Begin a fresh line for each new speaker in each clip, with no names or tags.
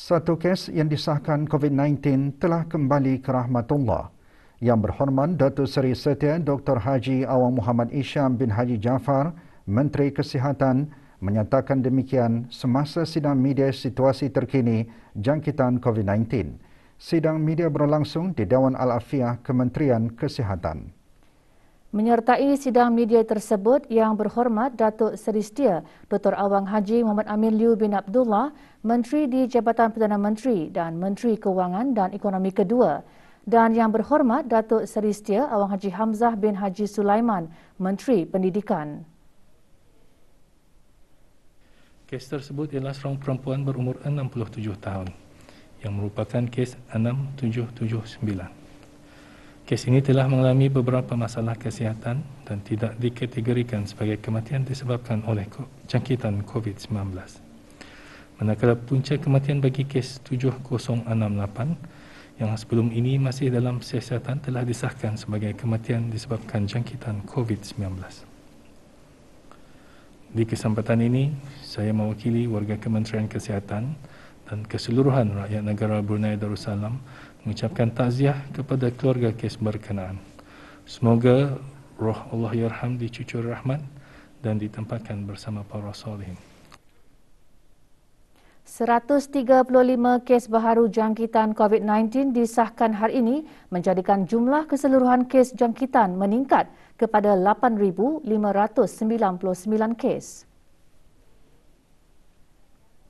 Satu kes yang disahkan COVID-19 telah kembali ke rahmatullah. Yang berhormat Datuk Seri Setia Dr. Haji Awang Muhammad Isham bin Haji Jaafar, Menteri Kesihatan, menyatakan demikian semasa sidang media situasi terkini jangkitan COVID-19. Sidang media berlangsung di Dewan Al-Afiah Kementerian Kesihatan.
Menyertai sidang media tersebut Yang Berhormat Datuk Seri Setia Dr. Awang Haji Muhammad Amin Liu bin Abdullah, Menteri di Jabatan Perdana Menteri dan Menteri Kewangan dan Ekonomi kedua, dan Yang Berhormat Datuk Seri Setia Awang Haji Hamzah bin Haji Sulaiman, Menteri Pendidikan.
Kes tersebut ialah seorang perempuan berumur 67 tahun yang merupakan kes 6779. Kes ini telah mengalami beberapa masalah kesihatan dan tidak dikategorikan sebagai kematian disebabkan oleh jangkitan COVID-19. Manakala punca kematian bagi kes 7068 yang sebelum ini masih dalam siasatan telah disahkan sebagai kematian disebabkan jangkitan COVID-19. Di kesempatan ini, saya mewakili warga Kementerian Kesihatan dan keseluruhan rakyat negara Brunei Darussalam mengucapkan takziah kepada keluarga kes berkenaan. Semoga roh Allah Yarham dicucur rahmat dan ditempatkan bersama para solihin.
135 kes baharu jangkitan COVID-19 disahkan hari ini menjadikan jumlah keseluruhan kes jangkitan meningkat kepada 8,599 kes.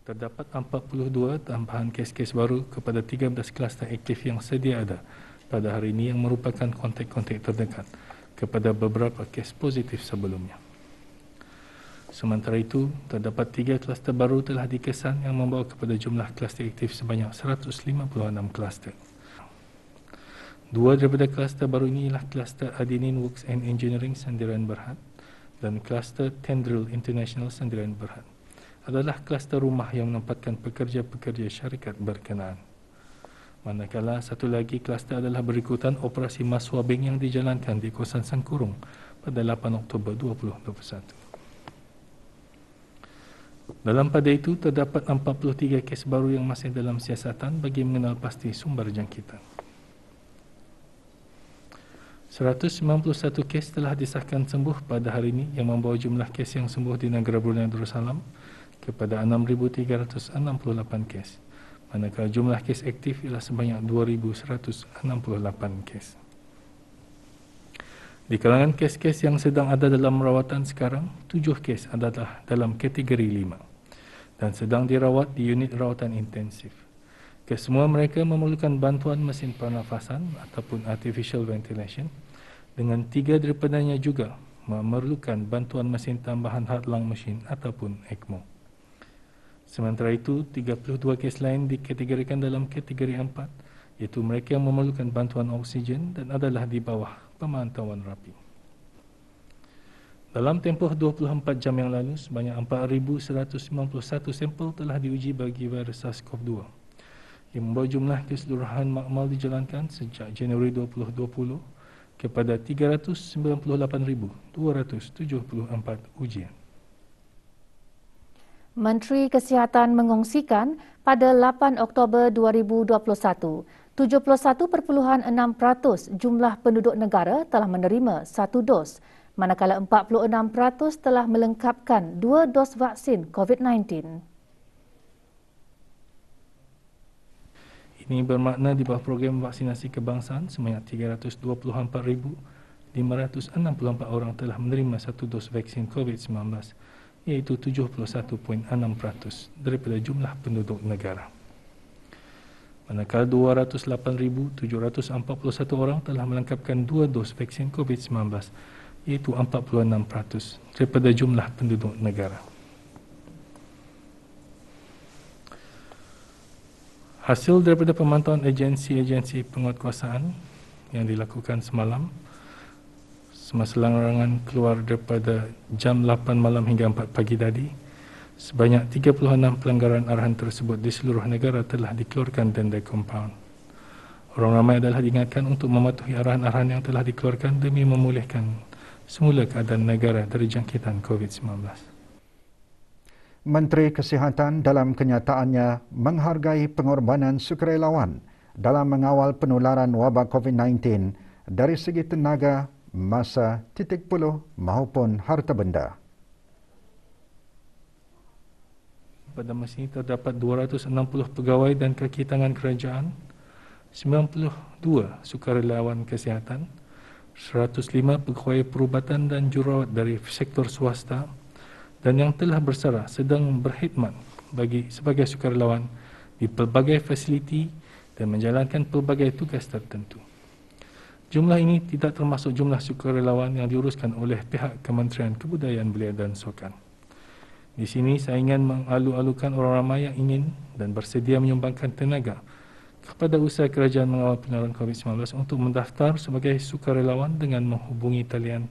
Terdapat 42 tambahan kes-kes baru kepada 13 kluster aktif yang sedia ada pada hari ini yang merupakan kontak-kontak terdekat kepada beberapa kes positif sebelumnya. Sementara itu, terdapat 3 kluster baru telah dikesan yang membawa kepada jumlah kluster aktif sebanyak 156 kluster. 2 daripada kluster baru ini ialah kluster Adenin Works and Engineering Sendirian Berhad dan kluster Tendril International Sendirian Berhad adalah kluster rumah yang menempatkan pekerja-pekerja syarikat berkenaan. Manakala satu lagi kluster adalah berikutan operasi mas swabbing yang dijalankan di kawasan Sangkurung pada 8 Oktober 2021. Dalam pada itu, terdapat 43 kes baru yang masih dalam siasatan bagi mengenal pasti sumber jangkitan. 191 kes telah disahkan sembuh pada hari ini yang membawa jumlah kes yang sembuh di negara Brunei Darussalam kepada 6,368 kes, manakala jumlah kes aktif ialah sebanyak 2,168 kes. Di kalangan kes-kes yang sedang ada dalam rawatan sekarang, 7 kes adalah dalam kategori 5 dan sedang dirawat di unit rawatan intensif. Kesemua mereka memerlukan bantuan mesin pernafasan ataupun artificial ventilation, dengan 3 daripadanya juga memerlukan bantuan mesin tambahan heart-lung machine ataupun ECMO. Sementara itu, 32 kes lain dikategorikan dalam kategori 4, iaitu mereka yang memerlukan bantuan oksigen dan adalah di bawah pemantauan rapi. Dalam tempoh 24 jam yang lalu, sebanyak 4,191 sampel telah diuji bagi virus SARS-CoV-2, yang membawa jumlah keseluruhan makmal dijalankan sejak Januari 2020 kepada 398,274 ujian.
Menteri Kesihatan mengongsikan pada 8 Oktober 2021, 71.6% jumlah penduduk negara telah menerima 1 dos, manakala 46% telah melengkapkan 2 dos vaksin COVID-19.
Ini bermakna di bawah program vaksinasi kebangsaan sebanyak 324,564 orang telah menerima 1 dos vaksin COVID-19, iaitu 71.6% daripada jumlah penduduk negara. Manakala 208,741 orang telah melengkapkan 2 dos vaksin COVID-19, iaitu 46% daripada jumlah penduduk negara. Hasil daripada pemantauan agensi-agensi penguatkuasaan yang dilakukan semalam, semasa larangan keluar daripada jam 8 malam hingga 4 pagi tadi, sebanyak 36 pelanggaran arahan tersebut di seluruh negara telah dikeluarkan denda kompaun. Orang ramai adalah diingatkan untuk mematuhi arahan-arahan yang telah dikeluarkan demi memulihkan semula keadaan negara dari jangkitan COVID-19.
Menteri Kesihatan dalam kenyataannya menghargai pengorbanan sukarelawan dalam mengawal penularan wabak COVID-19 dari segi tenaga, masa, titik puluh maupun harta benda.
Pada masa ini terdapat 260 pegawai dan kaki tangan kerajaan, 92 sukarelawan kesihatan, 105 pegawai perubatan dan jururawat dari sektor swasta dan yang telah bersara sedang berkhidmat sebagai sukarelawan di pelbagai fasiliti dan menjalankan pelbagai tugas tertentu. Jumlah ini tidak termasuk jumlah sukarelawan yang diuruskan oleh pihak Kementerian Kebudayaan Belia dan Sukan. Di sini saya ingin mengalu-alukan orang ramai yang ingin dan bersedia menyumbangkan tenaga kepada usaha kerajaan mengawal penularan COVID-19 untuk mendaftar sebagai sukarelawan dengan menghubungi talian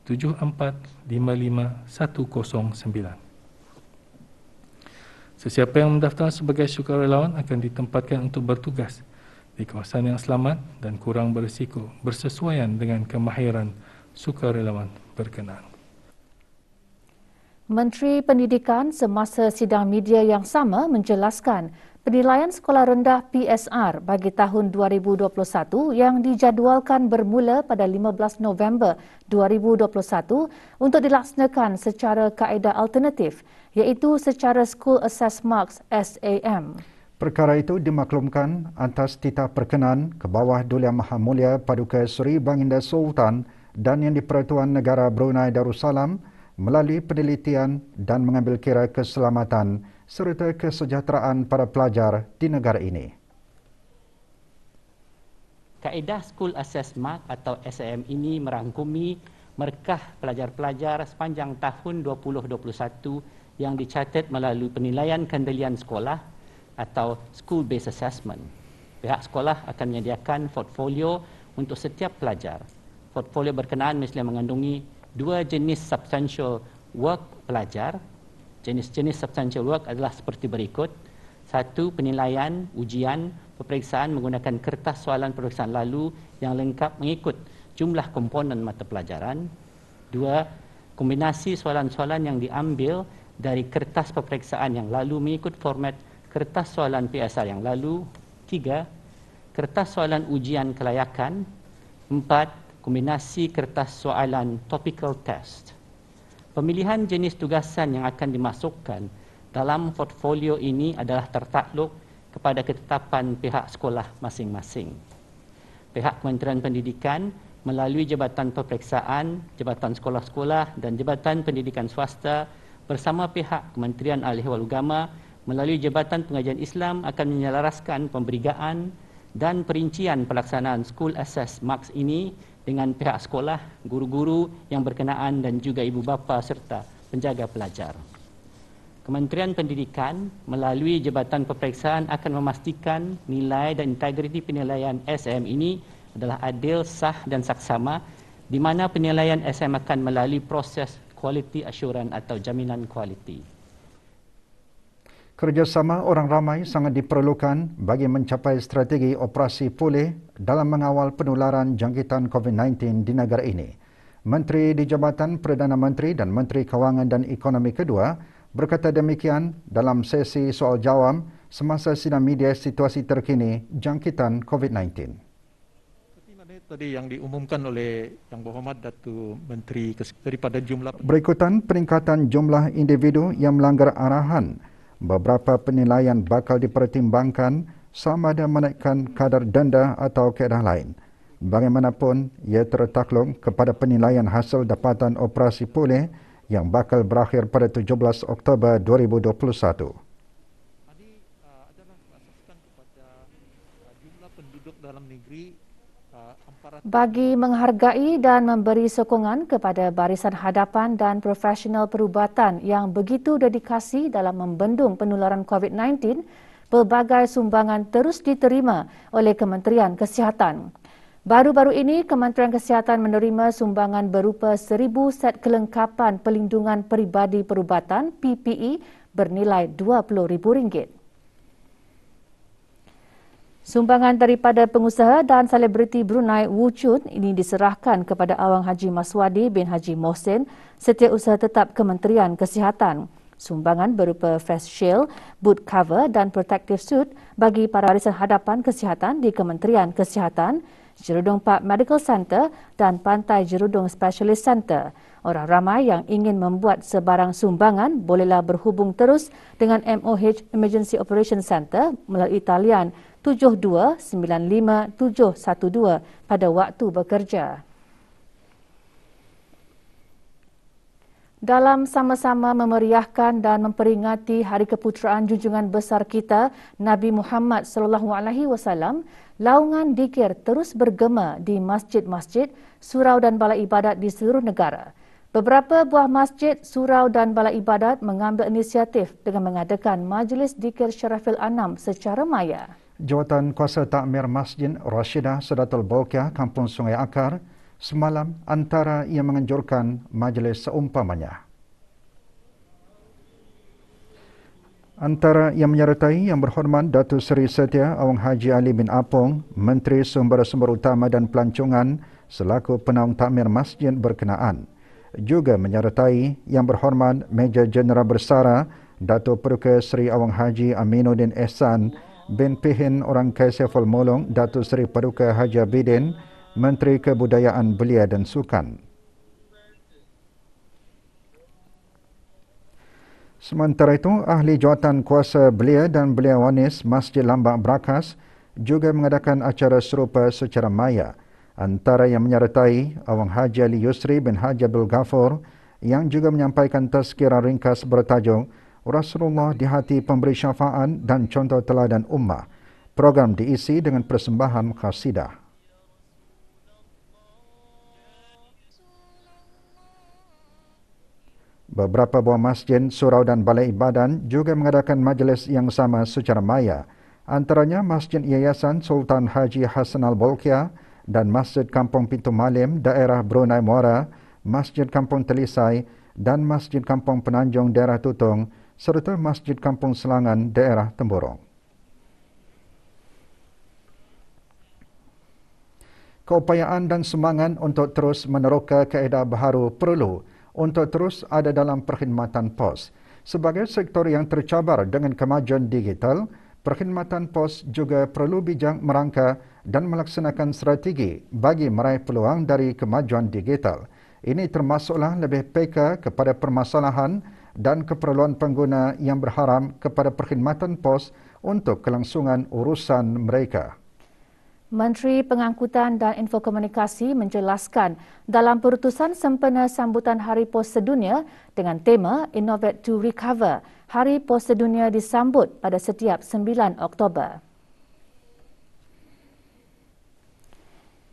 7455-109. Sesiapa yang mendaftar sebagai sukarelawan akan ditempatkan untuk bertugas di kawasan yang selamat dan kurang berisiko bersesuaian dengan kemahiran sukarelawan berkenaan.
Menteri Pendidikan semasa sidang media yang sama menjelaskan penilaian sekolah rendah PSR bagi tahun 2021 yang dijadualkan bermula pada 15 November 2021 untuk dilaksanakan secara kaedah alternatif iaitu secara School Assessed Marks SAM.
Perkara itu dimaklumkan atas titah perkenan ke bawah Duli Yang Maha Mulia Paduka Seri Baginda Sultan dan Yang di-Pertuan Negara Brunei Darussalam melalui penelitian dan mengambil kira keselamatan serta kesejahteraan para pelajar di negara ini.
Kaedah School Assessed Mark atau SAM ini merangkumi markah pelajar-pelajar sepanjang tahun 2021 yang dicatat melalui penilaian kendalian sekolah atau School Based Assessment. Pihak sekolah akan menyediakan portfolio untuk setiap pelajar. Portfolio berkenaan mestinya mengandungi dua jenis substantial work pelajar. Jenis-jenis substantial work adalah seperti berikut. Satu, penilaian, ujian, peperiksaan menggunakan kertas soalan peperiksaan lalu yang lengkap mengikut jumlah komponen mata pelajaran. Dua, kombinasi soalan-soalan yang diambil dari kertas peperiksaan yang lalu mengikut format kertas soalan PSR yang lalu. Tiga, kertas soalan ujian kelayakan. Empat, kombinasi kertas soalan topical test. Pemilihan jenis tugasan yang akan dimasukkan dalam portfolio ini adalah tertakluk kepada ketetapan pihak sekolah masing-masing. Pihak Kementerian Pendidikan melalui Jabatan Peperiksaan, Jabatan Sekolah-Sekolah dan Jabatan Pendidikan Swasta bersama pihak Kementerian Al-Ihwal Agama melalui Jabatan Pengajian Islam akan menyelaraskan pemberigaan dan perincian pelaksanaan School Assessed Marks ini dengan pihak sekolah, guru-guru yang berkenaan dan juga ibu bapa serta penjaga pelajar. Kementerian Pendidikan melalui Jabatan Peperiksaan akan memastikan nilai dan integriti penilaian SAM ini adalah adil, sah dan saksama di mana penilaian SAM akan melalui proses quality assurance atau jaminan kualiti.
Kerjasama orang ramai sangat diperlukan bagi mencapai strategi operasi pulih dalam mengawal penularan jangkitan COVID-19 di negara ini. Menteri di Jabatan Perdana Menteri dan Menteri Kewangan dan Ekonomi kedua berkata demikian dalam sesi soal jawab semasa sidang media situasi terkini jangkitan COVID-19.
Seperti mana tadi yang diumumkan oleh Yang Berhormat Datuk Menteri daripada jumlah
berikutan peningkatan jumlah individu yang melanggar arahan. Beberapa penilaian bakal dipertimbangkan sama ada menaikkan kadar denda atau kaedah lain. Bagaimanapun, ia tertakluk kepada penilaian hasil dapatan operasi pulih yang bakal berakhir pada 17 Oktober 2021.
Tadi adalah berasaskan kepada jumlah penduduk dalam negeri.
Bagi menghargai dan memberi sokongan kepada barisan hadapan dan profesional perubatan yang begitu dedikasi dalam membendung penularan COVID-19, pelbagai sumbangan terus diterima oleh Kementerian Kesihatan. Baru-baru ini, Kementerian Kesihatan menerima sumbangan berupa 1,000 set kelengkapan pelindungan peribadi perubatan PPE bernilai RM20,000. Sumbangan daripada pengusaha dan selebriti Brunei Wu Chun ini diserahkan kepada Awang Haji Maswadi bin Haji Mohsin, Setiausaha Tetap Kementerian Kesihatan. Sumbangan berupa face shield, boot cover dan protective suit bagi para barisan hadapan kesihatan di Kementerian Kesihatan, Jerudong Park Medical Center dan Pantai Jerudong Specialist Center. Orang ramai yang ingin membuat sebarang sumbangan bolehlah berhubung terus dengan MOH Emergency Operation Center melalui talian 7295-712 pada waktu bekerja. Dalam sama-sama memeriahkan dan memperingati Hari Keputeraan Junjungan Besar kita, Nabi Muhammad SAW, laungan dikir terus bergema di masjid-masjid, surau dan balai ibadat di seluruh negara. Beberapa buah masjid, surau dan balai ibadat mengambil inisiatif dengan mengadakan majlis dikir Syarafil Anam secara maya.
Jawatan Kuasa Takmir Masjid Rashidah Sedatul Bolkiah, Kampung Sungai Akar, semalam antara yang menganjurkan majlis seumpamanya. Antara yang menyertai Yang Berhormat Datuk Seri Setia Awang Haji Ali bin Apong, Menteri Sumber-Sumber Utama dan Pelancongan selaku penaung takmir masjid berkenaan. Juga menyertai Yang Berhormat Major Jeneral Bersara Datuk Paduka Seri Awang Haji Aminuddin Ehsan bin Pihin Orang Kaya Saiful Molong Datuk Seri Paduka Haji Abidin, Menteri Kebudayaan Belia dan Sukan. Sementara itu, ahli jawatan kuasa belia dan belia wanis Masjid Lambak Brakas juga mengadakan acara serupa secara maya. Antara yang menyertai Awang Haji Ali Yusri bin Haji Abdul Ghafur yang juga menyampaikan tazkirah ringkas bertajuk Rasulullah di Hati Pemberi Syafaat dan Contoh Teladan Ummah. Program diisi dengan persembahan qasidah. Beberapa buah masjid, surau dan balai ibadat juga mengadakan majlis yang sama secara maya. Antaranya Masjid Yayasan Sultan Haji Hassan Al-Bolkiah dan Masjid Kampung Pintu Malim, daerah Brunei Muara, Masjid Kampung Telisai dan Masjid Kampung Penanjung, daerah Tutong, serta Masjid Kampung Selangan, daerah Temburong. Keupayaan dan semangat untuk terus meneroka kaedah baharu perlu untuk terus ada dalam perkhidmatan pos. Sebagai sektor yang tercabar dengan kemajuan digital, perkhidmatan pos juga perlu bijak merangka dan melaksanakan strategi bagi meraih peluang dari kemajuan digital. Ini termasuklah lebih peka kepada permasalahan dan keperluan pengguna yang berharap kepada perkhidmatan pos untuk kelangsungan urusan mereka.
Menteri Pengangkutan dan Infokomunikasi menjelaskan dalam perutusan sempena sambutan Hari Pos Sedunia dengan tema Innovate to Recover, Hari Pos Sedunia disambut pada setiap 9 Oktober.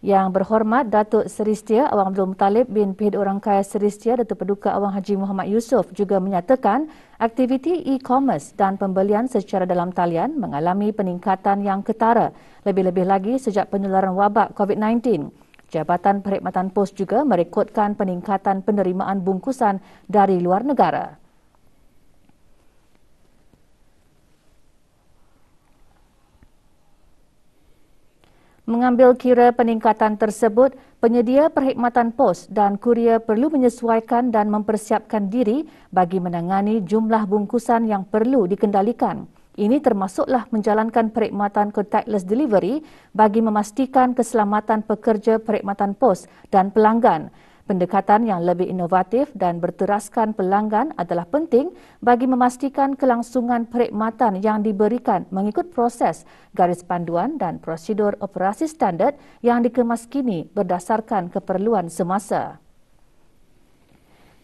Yang Berhormat Datuk Seri Setia Awang Abdul Muttalib bin Pihit Orang Kaya Seri Setia Datuk Paduka Awang Haji Muhammad Yusof juga menyatakan aktiviti e-commerce dan pembelian secara dalam talian mengalami peningkatan yang ketara, lebih-lebih lagi sejak penularan wabak COVID-19. Jabatan Perkhidmatan Pos juga merekodkan peningkatan penerimaan bungkusan dari luar negara. Mengambil kira peningkatan tersebut, penyedia perkhidmatan pos dan kurier perlu menyesuaikan dan mempersiapkan diri bagi menangani jumlah bungkusan yang perlu dikendalikan. Ini termasuklah menjalankan perkhidmatan contactless delivery bagi memastikan keselamatan pekerja perkhidmatan pos dan pelanggan. Pendekatan yang lebih inovatif dan berteraskan pelanggan adalah penting bagi memastikan kelangsungan perkhidmatan yang diberikan mengikut proses, garis panduan dan prosedur operasi standard yang dikemas kini berdasarkan keperluan semasa.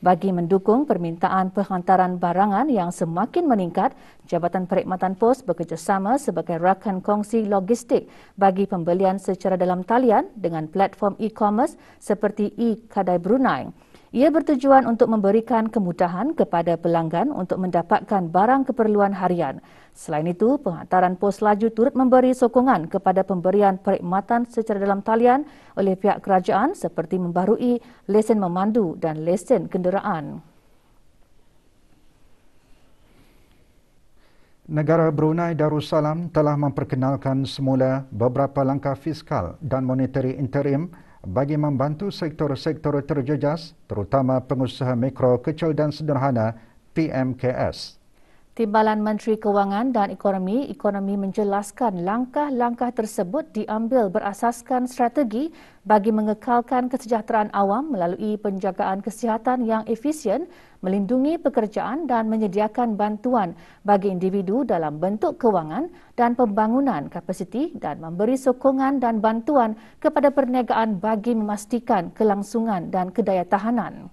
Bagi mendukung permintaan penghantaran barangan yang semakin meningkat, Jabatan Perkhidmatan Pos bekerjasama sebagai rakan kongsi logistik bagi pembelian secara dalam talian dengan platform e-commerce seperti e-Kadai Brunei. Ia bertujuan untuk memberikan kemudahan kepada pelanggan untuk mendapatkan barang keperluan harian. Selain itu, penghantaran pos laju turut memberi sokongan kepada pemberian perkhidmatan secara dalam talian oleh pihak kerajaan seperti membaharui lesen memandu dan lesen kenderaan.
Negara Brunei Darussalam telah memperkenalkan semula beberapa langkah fiskal dan monetary interim bagi membantu sektor-sektor terjejas, terutama pengusaha mikro, kecil dan sederhana PMKS.
Timbalan Menteri Kewangan dan Ekonomi menjelaskan langkah-langkah tersebut diambil berasaskan strategi bagi mengekalkan kesejahteraan awam melalui penjagaan kesihatan yang efisien, melindungi pekerjaan dan menyediakan bantuan bagi individu dalam bentuk kewangan dan pembangunan kapasiti dan memberi sokongan dan bantuan kepada perniagaan bagi memastikan kelangsungan dan kedayatahanan.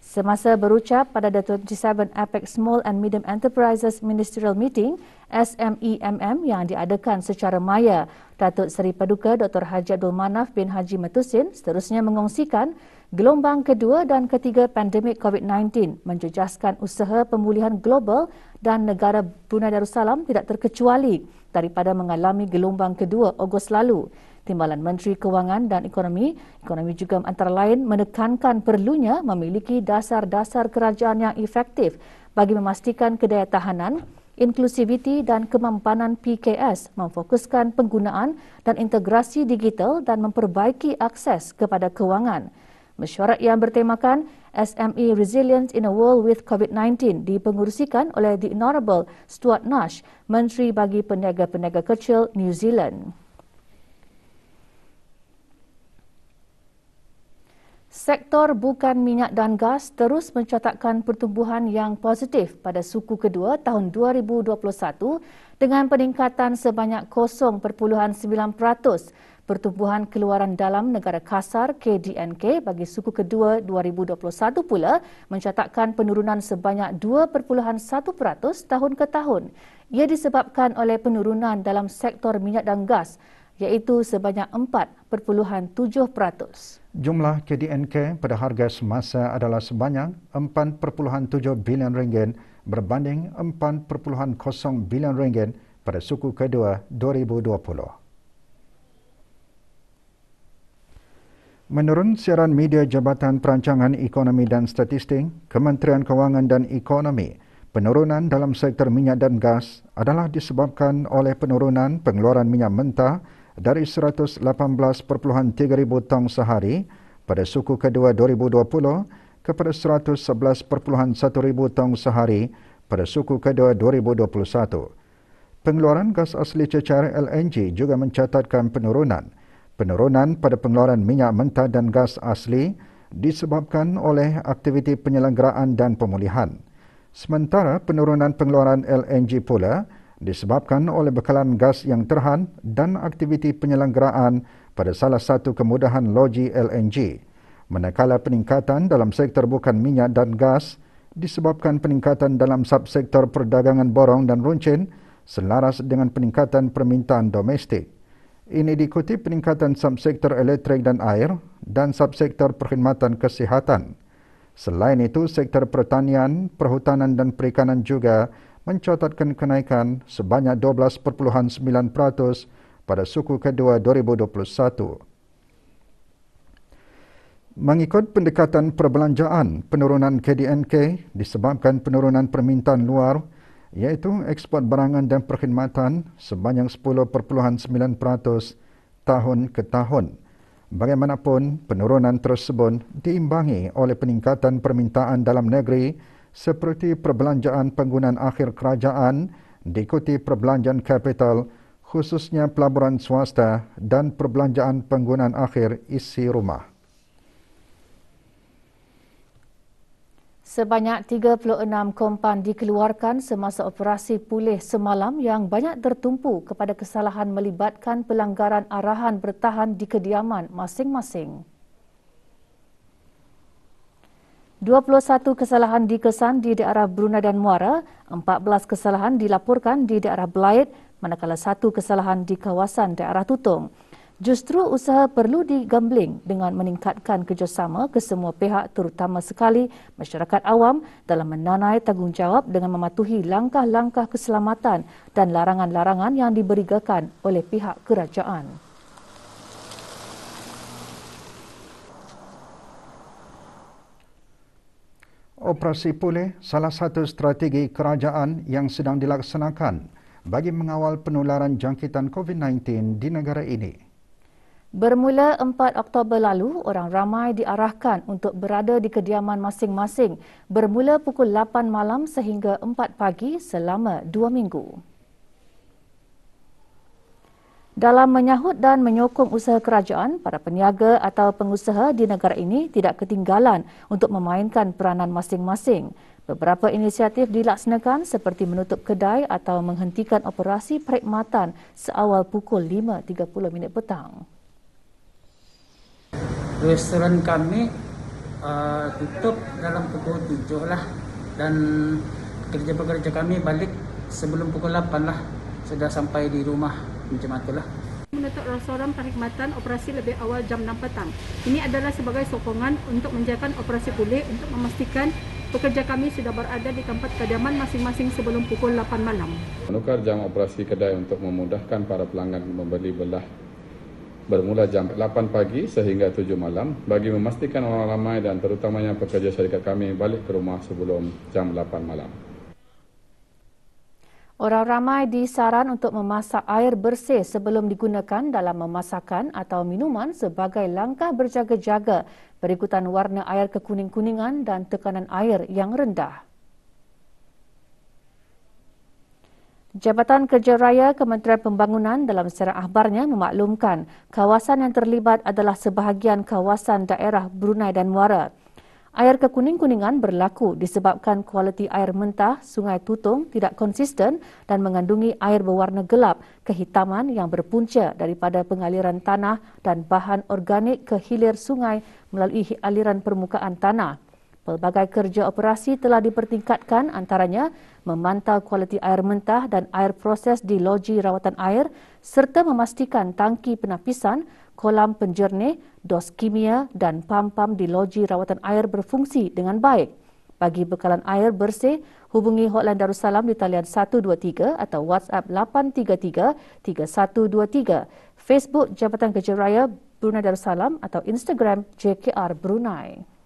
Semasa berucap pada the 27 APEC Small and Medium Enterprises Ministerial Meeting SMEMM yang diadakan secara maya, Datuk Seri Paduka Dr. Haji Abdul Manaf bin Haji Matusin seterusnya mengongsikan gelombang kedua dan ketiga pandemik COVID-19 menjejaskan usaha pemulihan global dan negara Brunei Darussalam tidak terkecuali daripada mengalami gelombang kedua Ogos lalu. Timbalan Menteri Kewangan dan Ekonomi juga antara lain menekankan perlunya memiliki dasar-dasar kerajaan yang efektif bagi memastikan kedayatahanan, inklusiviti dan kemampanan PKS, memfokuskan penggunaan dan integrasi digital dan memperbaiki akses kepada kewangan. Mesyuarat yang bertemakan SME Resilience in a World with COVID-19 dipengerusikan oleh The Honourable Stuart Nash, Menteri bagi Peniaga-Peniaga Kecil New Zealand. Sektor bukan minyak dan gas terus mencatatkan pertumbuhan yang positif pada suku kedua tahun 2021 dengan peningkatan sebanyak 0.9%. Pertumbuhan keluaran dalam negara kasar KDNK bagi suku kedua 2021 pula mencatatkan penurunan sebanyak 2.1% tahun ke tahun. Ia disebabkan oleh penurunan dalam sektor minyak dan gas iaitu sebanyak 4.7%.
Jumlah KDNK pada harga semasa adalah sebanyak 4.7 bilion ringgit berbanding 4.0 bilion ringgit pada suku kedua 2020. Menurut siaran media Jabatan Perancangan Ekonomi dan Statistik, Kementerian Kewangan dan Ekonomi, penurunan dalam sektor minyak dan gas adalah disebabkan oleh penurunan pengeluaran minyak mentah dari 118.3 ribu tong sehari pada suku kedua 2020 kepada 111.1 ribu tong sehari pada suku kedua 2021. Pengeluaran gas asli cecar LNG juga mencatatkan penurunan. Penurunan pada pengeluaran minyak mentah dan gas asli disebabkan oleh aktiviti penyelenggaraan dan pemulihan. Sementara penurunan pengeluaran LNG pula disebabkan oleh bekalan gas yang terhad dan aktiviti penyelenggaraan pada salah satu kemudahan loji LNG. Manakala peningkatan dalam sektor bukan minyak dan gas disebabkan peningkatan dalam subsektor perdagangan borong dan runcit selaras dengan peningkatan permintaan domestik. Ini diikuti peningkatan subsektor elektrik dan air dan subsektor perkhidmatan kesihatan. Selain itu, sektor pertanian, perhutanan dan perikanan juga mencatatkan kenaikan sebanyak 12.9% pada suku kedua 2021. Mengikut pendekatan perbelanjaan, penurunan KDNK disebabkan penurunan permintaan luar iaitu ekspor barangan dan perkhidmatan sebanyak 10.9% tahun ke tahun. Bagaimanapun, penurunan tersebut diimbangi oleh peningkatan permintaan dalam negeri seperti perbelanjaan penggunaan akhir kerajaan, diikuti perbelanjaan kapital, khususnya pelaburan swasta dan perbelanjaan penggunaan akhir isi rumah.
Sebanyak 36 kompan dikeluarkan semasa operasi pulih semalam yang banyak tertumpu kepada kesalahan melibatkan pelanggaran arahan bertahan di kediaman masing-masing. 21 kesalahan dikesan di daerah Brunei dan Muara, 14 kesalahan dilaporkan di daerah Belait, manakala 1 kesalahan di kawasan daerah Tutong. Justru usaha perlu digambling dengan meningkatkan kerjasama kesemua pihak terutama sekali masyarakat awam dalam menanai tanggungjawab dengan mematuhi langkah-langkah keselamatan dan larangan-larangan yang diberikan oleh pihak kerajaan.
Operasi pulih salah satu strategi kerajaan yang sedang dilaksanakan bagi mengawal penularan jangkitan COVID-19 di negara ini.
Bermula 4 Oktober lalu, orang ramai diarahkan untuk berada di kediaman masing-masing bermula pukul 8 malam sehingga 4 pagi selama 2 minggu. Dalam menyahut dan menyokong usaha kerajaan, para peniaga atau pengusaha di negara ini tidak ketinggalan untuk memainkan peranan masing-masing. Beberapa inisiatif dilaksanakan seperti menutup kedai atau menghentikan operasi perkhidmatan seawal pukul 5.30 petang.
Restoran kami tutup dalam pukul 7 lah, dan pekerja-pekerja kami balik sebelum pukul 8 lah, sudah sampai di rumah macam itulah.
Menutup restoran perkhidmatan operasi lebih awal jam 6 petang. Ini adalah sebagai sokongan untuk menjalankan operasi pulih untuk memastikan pekerja kami sudah berada di tempat kediaman masing-masing sebelum pukul 8 malam.
Menukar jam operasi kedai untuk memudahkan para pelanggan membeli belah bermula jam 8 pagi sehingga 7 malam bagi memastikan orang ramai dan terutamanya pekerja syarikat kami balik ke rumah sebelum jam 8 malam.
Orang ramai disaran untuk memasak air bersih sebelum digunakan dalam memasakkan atau minuman sebagai langkah berjaga-jaga berikutan warna air kekuning-kuningan dan tekanan air yang rendah. Jabatan Kerja Raya Kementerian Pembangunan dalam siaran akhbarnya memaklumkan kawasan yang terlibat adalah sebahagian kawasan daerah Brunei dan Muara. Air kekuning-kuningan berlaku disebabkan kualiti air mentah Sungai Tutung tidak konsisten dan mengandungi air berwarna gelap kehitaman yang berpunca daripada pengaliran tanah dan bahan organik ke hilir sungai melalui aliran permukaan tanah. Pelbagai kerja operasi telah dipertingkatkan, antaranya memantau kualiti air mentah dan air proses di loji rawatan air serta memastikan tangki penapisan, kolam penjernih, dos kimia dan pam-pam di loji rawatan air berfungsi dengan baik. Bagi bekalan air bersih, hubungi Hotline Darussalam di talian 123 atau WhatsApp 833 3123, Facebook Jabatan Kerja Raya Brunei Darussalam atau Instagram JKR Brunei.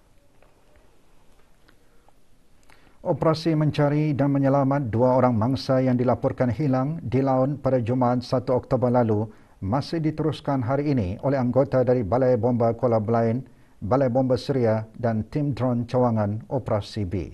Operasi mencari dan menyelamat 2 orang mangsa yang dilaporkan hilang di laut pada Jumaat 1 Oktober lalu masih diteruskan hari ini oleh anggota dari Balai Bomba Kuala Belait, Balai Bomba Syria dan tim drone cawangan Operasi B.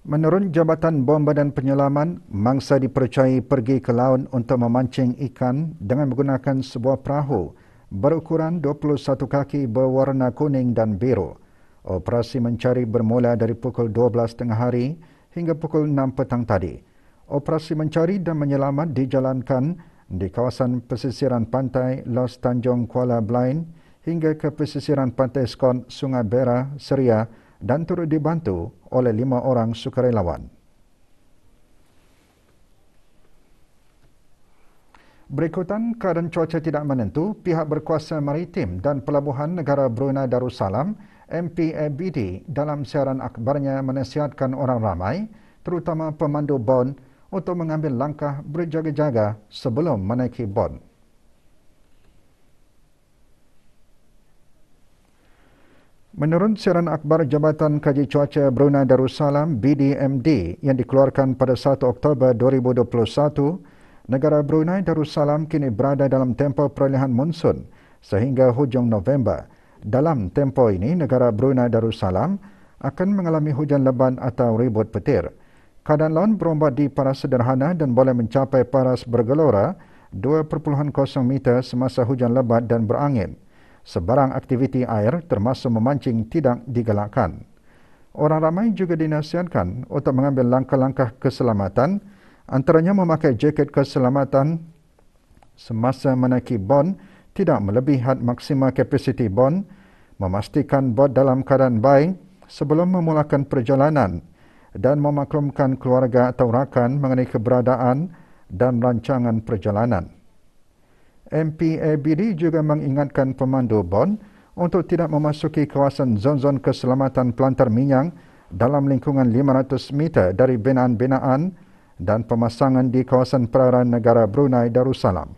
Menurut Jabatan Bomba dan Penyelaman, mangsa dipercayai pergi ke laut untuk memancing ikan dengan menggunakan sebuah perahu berukuran 21 kaki berwarna kuning dan biru. Operasi mencari bermula dari pukul 12 tengah hari hingga pukul 6 petang tadi. Operasi mencari dan menyelamat dijalankan di kawasan pesisiran pantai Los Tanjung Kuala Belait hingga ke pesisiran pantai Scott Sungai Bera, Seria dan turut dibantu oleh 5 orang sukarelawan. Berikutan keadaan cuaca tidak menentu, pihak berkuasa maritim dan pelabuhan negara Brunei Darussalam, MPABD, dalam siaran akhbarnya menasihatkan orang ramai, terutama pemandu bon, untuk mengambil langkah berjaga-jaga sebelum menaiki bon. Menurut siaran akhbar Jabatan Kaji Cuaca Brunei Darussalam, BDMD, yang dikeluarkan pada 1 Oktober 2021, negara Brunei Darussalam kini berada dalam tempoh peralihan monsun sehingga hujung November. Dalam tempoh ini, negara Brunei Darussalam akan mengalami hujan lebat atau ribut petir. Keadaan laut berombak di paras sederhana dan boleh mencapai paras bergelora 2.0 meter semasa hujan lebat dan berangin. Sebarang aktiviti air termasuk memancing tidak digalakkan. Orang ramai juga dinasihatkan untuk mengambil langkah-langkah keselamatan, antaranya memakai jaket keselamatan semasa menaiki bon, tidak melebihi had maksima kapasiti bon, memastikan bot dalam keadaan baik sebelum memulakan perjalanan dan memaklumkan keluarga atau rakan mengenai keberadaan dan rancangan perjalanan. MPABD juga mengingatkan pemandu bon untuk tidak memasuki kawasan zon-zon keselamatan pelantar minyak dalam lingkungan 500 meter dari binaan-binaan dan pemasangan di kawasan perairan negara Brunei Darussalam.